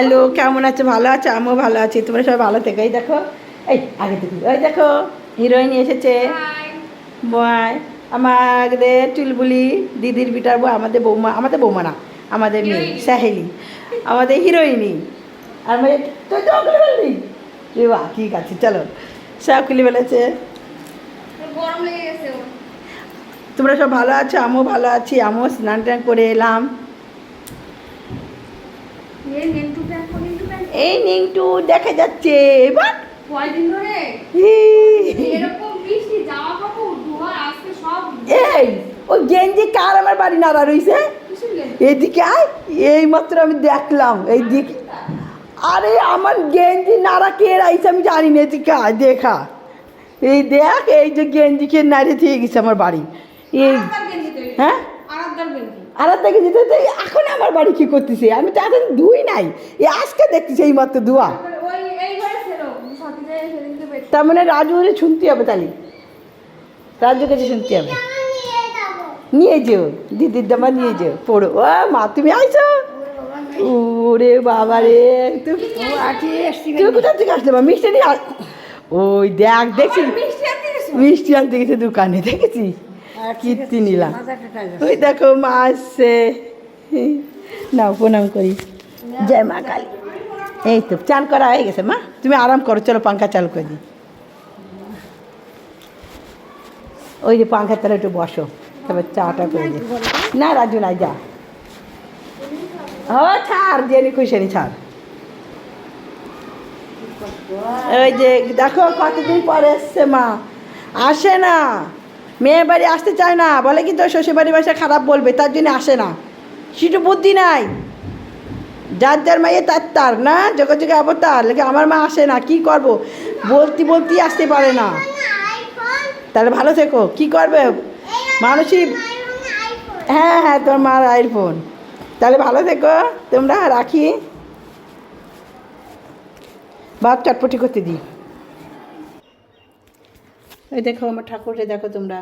Hello, কেমন আছো? ভালো আছো? আমিও ভালো আছি। তোমরা সবাই ভালো থেকো। এই দেখো, এই আগে দেখি, ওই দেখো হিরোইন এসেছে। বয় আমাদের চুলবুলি দিদির বিটার বউ, আমাদের বৌমা না, আমাদের মেয়ে সাহেলি, আমাদের হিরোইনি। আর মেয়ে তুই তো খুলে ফেললি রে, বাহ ঠিক আছে, চলো সব খুলে ফেলেছে। গরম লেগে গেছে ওর। তোমরা সব ভালো আছো? আমিও ভালো আছি। আমিও স্নান টান করে এলাম। এই নিংটু দেখা যাচ্ছে এবার। কয়দিন ধরে এরকম বৃষ্টি, জামা কাপড় ধোয়া আজকে সব। এই ওই গেঞ্জি কার আমার বাড়ি নাড়া রইছে? এদিকে আয়, এই মাত্র আমি দেখলাম এই দিক। আরে আমার গেঞ্জি নাড়া কে রাইছে আমি জানি না। এদিকে আয়, দেখা এই দেখ, এই যে গেঞ্জি কে নাড়ে দিয়ে গেছে আমার বাড়ি। এই হ্যাঁ আরাধ্যা গেঞ্জি তো এখন আমার বাড়ি কি করতেছে? আমি তো এখন ধুই নাই, এই আজকে দেখতেছি এই মাত্র ধোয়া। তার মানে রাজু শুনতে হবে, তাহলে রাজুর কাছে শুনতে হবে। নিয়ে যেও দিদির জামা, নিয়ে যেও পড়ো। ও মা, তুমি আইছো? ওরে বাবা রে, তুই কোথা থেকে আসলে? মা মিষ্টি নিয়ে ওই দেখ, দেখছি মিষ্টি আনতে গেছে দোকানে, দেখেছি কীর্তি নিলাম। ওই দেখো মা আসছে, নাও প্রণাম করি। জয় মা কালী। এই তো চান করা হয়ে গেছে। মা তুমি আরাম করো, চলো পাঙ্খা চালু করে দিই। ওই যে পাঙ্খার তলায় একটু বসো, তারপর চাটা করে দিই। না রাজু নাই, যা। ও ছাড়, জেনি খুশি ছাড়। ওই যে দেখো কতদিন পরে এসছে মা, আসে না, মেয়ে বাড়ি আসতে চায় না, বলে কি তোর শ্বশুর বাড়ি বাসা খারাপ বলবে, তার জন্য আসে না। সেটু বুদ্ধি নাই, যার যার মাইয়ে তার না, যোগাযোগে অবতার লেগে আমার মা আসে না। কি করব, বলতে আসতে পারে না। তাহলে ভালো থেকো, কি করবে মানুষই। হ্যাঁ হ্যাঁ, তোমার মার আইফোন। তাহলে ভালো থেকো তোমরা, রাখি। ভাত চটপটি করতে দিই। ওই দেখো আমার ঠাকুরকে, দেখো তোমরা।